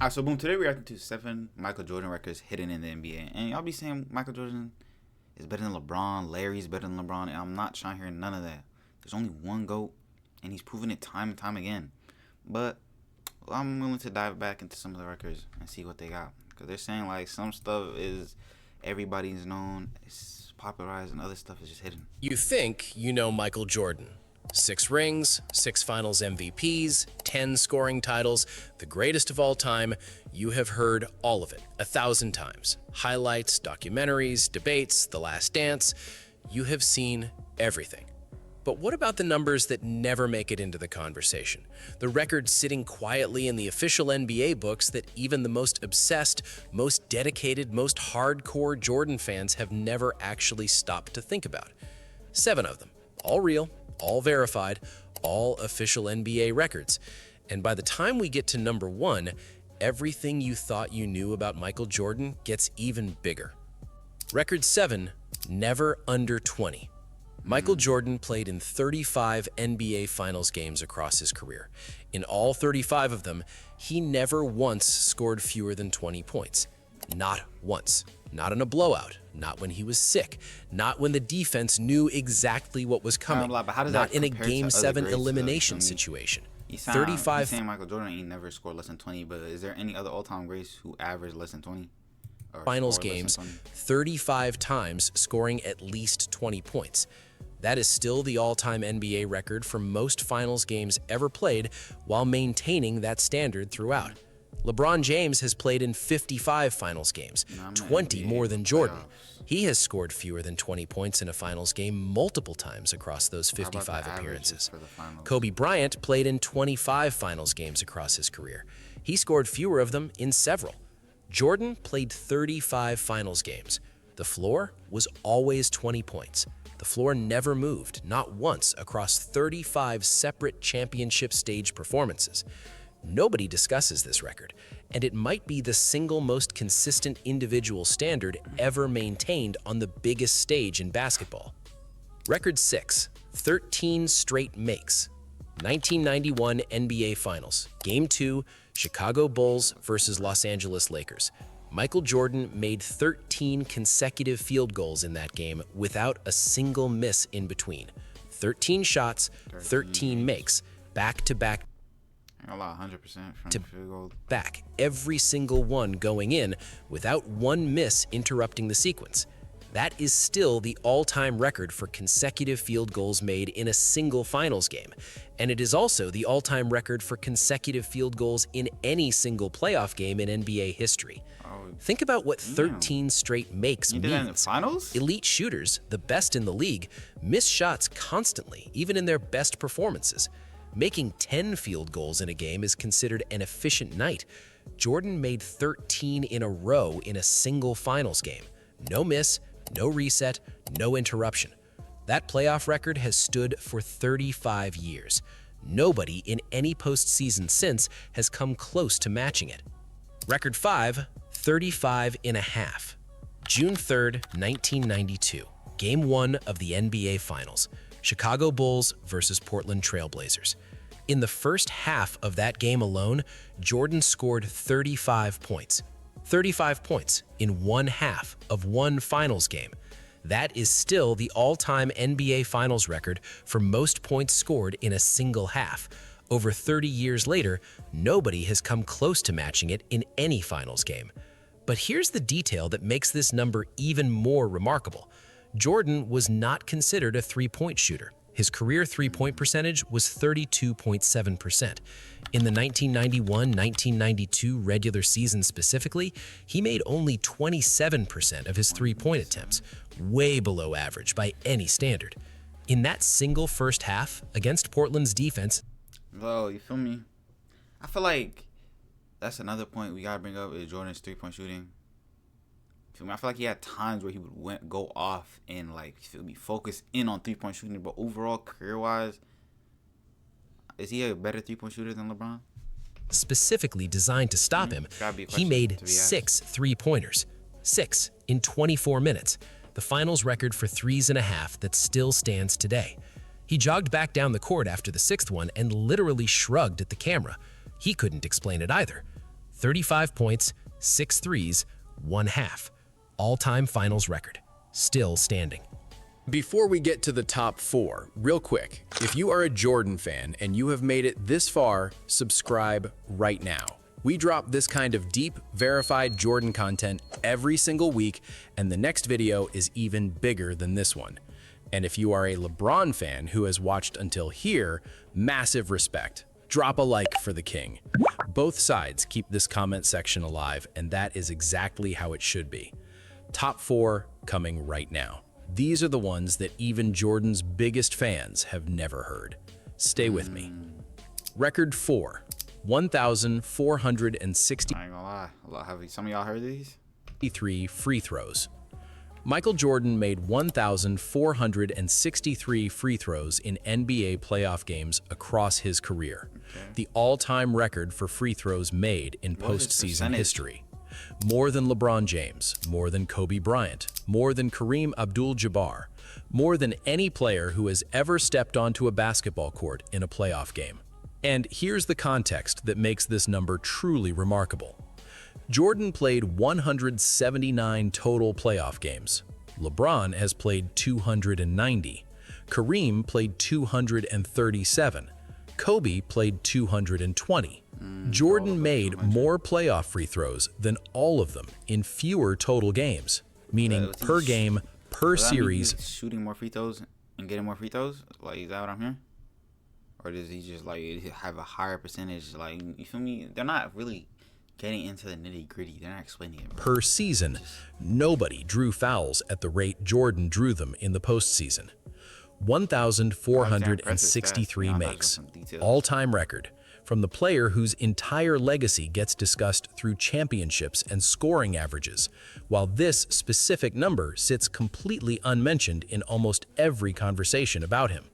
Alright, so boom, today we're reacting to 7 Michael Jordan records hidden in the NBA. And y'all be saying Michael Jordan is better than LeBron, Larry's better than LeBron, and I'm not trying to hear none of that. There's only one GOAT, and he's proven it time and time again. But I'm willing to dive back into some of the records and see what they got. Because they're saying like some stuff is everybody's known, it's popularized, and other stuff is just hidden. You think you know Michael Jordan. 6 rings, 6 finals MVPs, 10 scoring titles, the greatest of all time. You have heard all of it 1,000 times. Highlights, documentaries, debates, The Last Dance. You have seen everything. But what about the numbers that never make it into the conversation? The records sitting quietly in the official NBA books that even the most obsessed, most dedicated, most hardcore Jordan fans have never actually stopped to think about. 7 of them, all real, all verified, all official NBA records. And by the time we get to number 1, everything you thought you knew about Michael Jordan gets even bigger. Record 7, never under 20. Michael Jordan played in 35 NBA Finals games across his career. In all 35 of them, he never once scored fewer than 20 points. Not once. Not in a blowout. Not when he was sick. Not when the defense knew exactly what was coming. Not in a Game 7 elimination situation. 35. He's saying Michael Jordan ain't never scored less than 20, but is there any other all-time greats who averaged less than 20? Finals games, 35 times scoring at least 20 points. That is still the all-time NBA record for most finals games ever played while maintaining that standard throughout. LeBron James has played in 55 finals games, 20 more than Jordan. He has scored fewer than 20 points in a finals game multiple times across those 55 appearances. Kobe Bryant played in 25 finals games across his career. He scored fewer of them in several. Jordan played 35 finals games. The floor was always 20 points. The floor never moved, not once, across 35 separate championship stage performances. Nobody discusses this record, and it might be the single most consistent individual standard ever maintained on the biggest stage in basketball. Record 6, 13 straight makes. 1991 NBA Finals, Game 2, Chicago Bulls versus Los Angeles Lakers. Michael Jordan made 13 consecutive field goals in that game without a single miss in between. 13 shots, 13 makes, back-to-back. A lot, 100% from field goal. Back, every single one going in without one miss interrupting the sequence. That is still the all-time record for consecutive field goals made in a single finals game. And it is also the all-time record for consecutive field goals in any single playoff game in NBA history. Think about what 13 straight makes means. In the finals? Elite shooters, the best in the league, miss shots constantly, even in their best performances. Making 10 field goals in a game is considered an efficient night. Jordan made 13 in a row in a single finals game. No miss, no reset, no interruption. That playoff record has stood for 35 years. Nobody in any postseason since has come close to matching it. Record 5, 35 and a half. June 3rd, 1992. Game 1 of the NBA Finals. Chicago Bulls versus Portland Trail Blazers. In the first half of that game alone, Jordan scored 35 points. 35 points in one half of one finals game. That is still the all-time NBA Finals record for most points scored in a single half. Over 30 years later, nobody has come close to matching it in any finals game. But here's the detail that makes this number even more remarkable. Jordan was not considered a three-point shooter. His career three-point percentage was 32.7%. In the 1991-1992 regular season specifically, he made only 27% of his three-point attempts, way below average by any standard. In that single first half against Portland's defense, you feel me? I feel like that's another point we gotta bring up is Jordan's three-point shooting. I feel like he had times where he would go off and focus in on three-point shooting, but overall career-wise, is he a better three-point shooter than LeBron? Specifically designed to stop him, he made 6 three-pointers. 6 in 24 minutes, the finals record for threes and a half that still stands today. He jogged back down the court after the 6th one and literally shrugged at the camera. He couldn't explain it either. 35 points, 6 threes, 1 half. All-time finals record. Still standing. Before we get to the top 4, real quick, if you are a Jordan fan and you have made it this far, subscribe right now. We drop this kind of deep, verified Jordan content every single week, and the next video is even bigger than this one. And if you are a LeBron fan who has watched until here, massive respect. Drop a like for the king. Both sides keep this comment section alive, and that is exactly how it should be. Top 4 coming right now. These are the ones that even Jordan's biggest fans have never heard. Stay with me. Record 4, 1,460. I ain't gonna lie. Have some of y'all heard these? 3 free throws. Michael Jordan made 1,463 free throws in NBA playoff games across his career, the all-time record for free throws made in postseason history. More than LeBron James, more than Kobe Bryant, more than Kareem Abdul-Jabbar, more than any player who has ever stepped onto a basketball court in a playoff game. And here's the context that makes this number truly remarkable. Jordan played 179 total playoff games. LeBron has played 290. Kareem played 237. Kobe played 220. Jordan made more playoff free throws than all of them in fewer total games, meaning per game, per series. Shooting more free throws and getting more free throws? Like, is that what I'm hearing? Or does he just, like, have a higher percentage? Like, you feel me? They're not really getting into the nitty-gritty. They're not explaining it, bro. Per season, nobody drew fouls at the rate Jordan drew them in the postseason. 1,463 makes, all-time record, from the player whose entire legacy gets discussed through championships and scoring averages, while this specific number sits completely unmentioned in almost every conversation about him.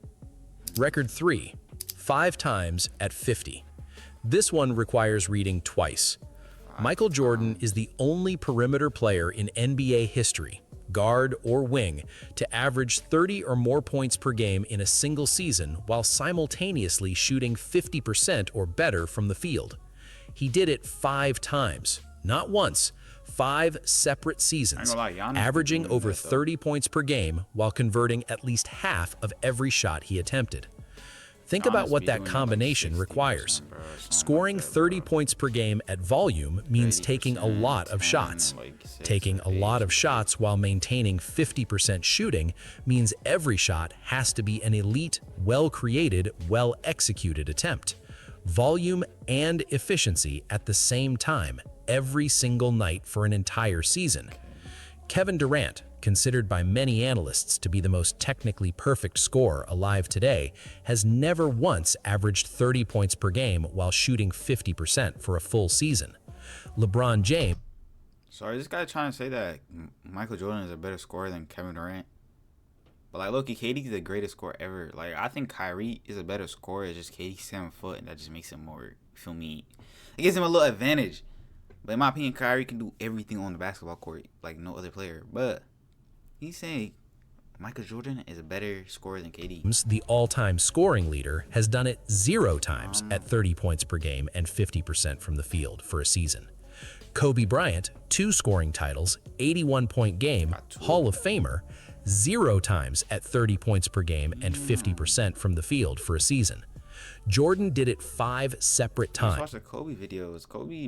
Record 3, 5 times at 50. This one requires reading twice. Michael Jordan is the only perimeter player in NBA history, guard or wing, to average 30 or more points per game in a single season while simultaneously shooting 50% or better from the field. He did it 5 times, not once, 5 separate seasons, averaging over 30 points per game while converting at least half of every shot he attempted. Think about what that combination requires. Scoring 30 points per game at volume means taking a lot of shots. Taking a lot of shots while maintaining 50% shooting means every shot has to be an elite, well-created, well-executed attempt. Volume and efficiency at the same time, every single night for an entire season. Kevin Durant, considered by many analysts to be the most technically perfect scorer alive today, has never once averaged 30 points per game while shooting 50% for a full season. LeBron James. Sorry, this guy trying to say that Michael Jordan is a better scorer than Kevin Durant. But, like, look, KD's the greatest scorer ever. Like, I think Kyrie is a better scorer. It's just KD's 7 foot, and that just makes him more, feel me? It gives him a little advantage. But in my opinion, Kyrie can do everything on the basketball court like no other player. But he's saying Michael Jordan is a better scorer than KD. The all-time scoring leader has done it 0 times at 30 points per game and 50% from the field for a season. Kobe Bryant, 2 scoring titles, 81-point game, Hall of Famer, 0 times at 30 points per game and 50% from the field for a season. Jordan did it 5 separate times. Watch the Kobe videos. Was Kobe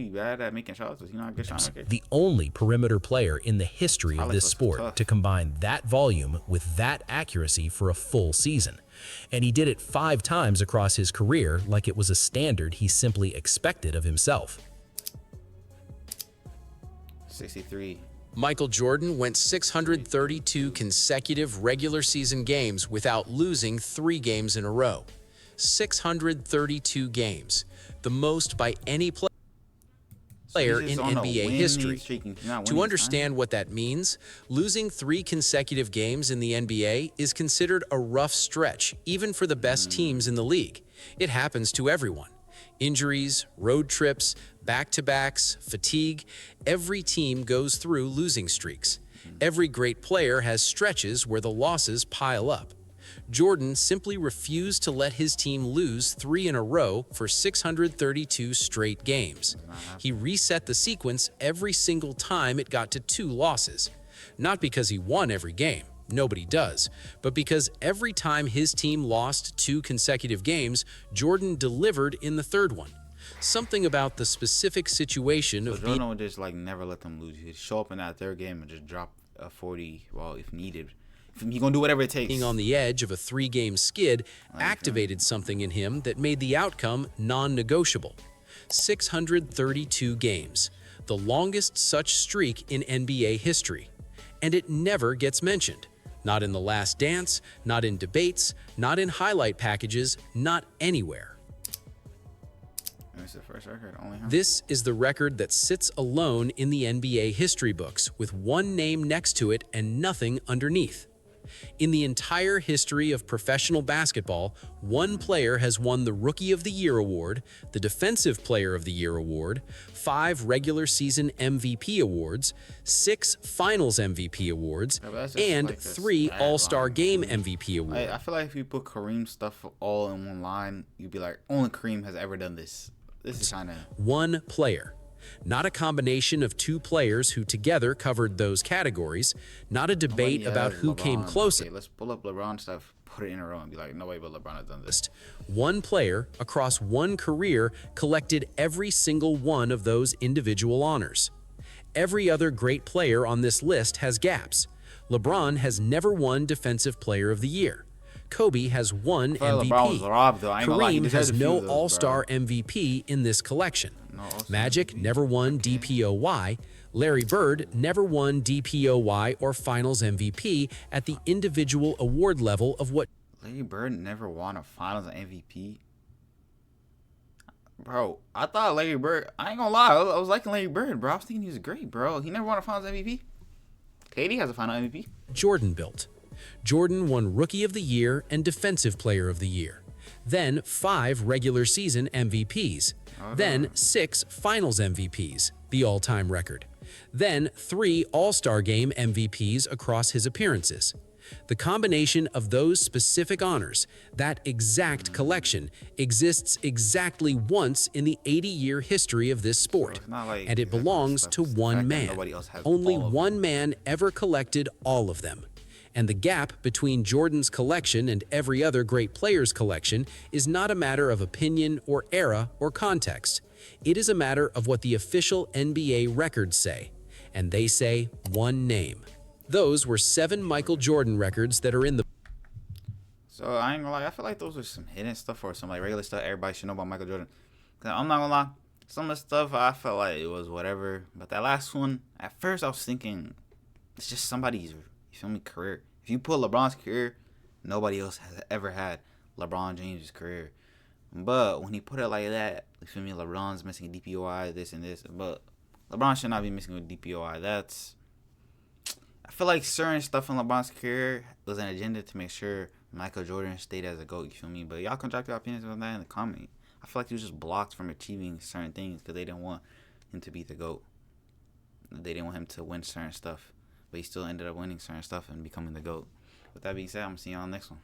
bad at making shots? Was he not a good shot maker? The only perimeter player in the history of this sport to combine that volume with that accuracy for a full season. And he did it 5 times across his career like it was a standard he simply expected of himself. 63. Michael Jordan went 632 consecutive regular season games without losing 3 games in a row. 632 games, the most by any player in NBA history. To understand what that means, losing 3 consecutive games in the NBA is considered a rough stretch, even for the best teams in the league. It happens to everyone. Injuries, road trips, back-to-backs, fatigue, every team goes through losing streaks. Every great player has stretches where the losses pile up. Jordan simply refused to let his team lose 3 in a row for 632 straight games. He reset the sequence every single time it got to 2 losses. Not because he won every game, nobody does, but because every time his team lost 2 consecutive games, Jordan delivered in the 3rd one. Something about the specific situation of Jordan would just like never let them lose. He'd show up in that 3rd game and just drop a 40, well, if needed. He's gonna do whatever it takes. being on the edge of a 3-game skid activated something in him that made the outcome non-negotiable. 632 games, the longest such streak in NBA history. And it never gets mentioned. Not in The Last Dance, not in debates, not in highlight packages, not anywhere. That's the first record, only him. This is the record that sits alone in the NBA history books with one name next to it and nothing underneath. In the entire history of professional basketball, one player has won the Rookie of the Year award, the Defensive Player of the Year award, 5 regular season MVP awards, 6 Finals MVP awards, and like 3 All-Star Game MVP awards. I feel like if you put Kareem stuff all in one line, you'd be like, only Kareem has ever done this. This is kind of... One player. Not a combination of 2 players who together covered those categories, not a debate about who came closest. Okay, let's pull up LeBron stuff, put it in a row, and be like, no way but LeBron has done this. One player, across one career, collected every single one of those individual honors. Every other great player on this list has gaps. LeBron has never won Defensive Player of the Year. Kobe has one MVP. LeBron was robbed, though. I ain't gonna lie, he Kareem deserves has a few no of those, All-Star MVP in this collection. Magic never won DPOY. Larry Bird never won DPOY or Finals MVP at the individual award level of what... Larry Bird never won a Finals MVP? Bro, I thought Larry Bird... I ain't gonna lie, I was liking Larry Bird, bro. I was thinking he was great, bro. He never won a Finals MVP. KD has a Final MVP. Jordan built. Jordan won Rookie of the Year and Defensive Player of the Year. Then 5 regular season MVPs. Then 6 Finals MVPs, the all-time record. Then 3 All-Star Game MVPs across his appearances. The combination of those specific honors, that exact collection, exists exactly once in the 80-year history of this sport, and it belongs to one man. Only one man ever collected all of them. And the gap between Jordan's collection and every other great player's collection is not a matter of opinion or era or context. It is a matter of what the official NBA records say. And they say one name. Those were 7 Michael Jordan records that are in the... So I ain't gonna lie, I feel like those are some hidden stuff or some like regular stuff everybody should know about Michael Jordan. 'Cause I'm not gonna lie, some of the stuff I felt like it was whatever. But that last one, at first I was thinking, it's just somebody's, you feel me, career. If you put LeBron's career, nobody else has ever had LeBron James' career. But when he put it like that, you feel me, LeBron's missing a DPOI, this and this. But LeBron should not be missing a DPOI. I feel like certain stuff in LeBron's career was an agenda to make sure Michael Jordan stayed as a GOAT, you feel me? But y'all can drop your opinions on that in the comment. I feel like he was just blocked from achieving certain things because they didn't want him to be the GOAT. They didn't want him to win certain stuff. But he still ended up winning certain stuff and becoming the GOAT. With that being said, I'm going to see you on the next one.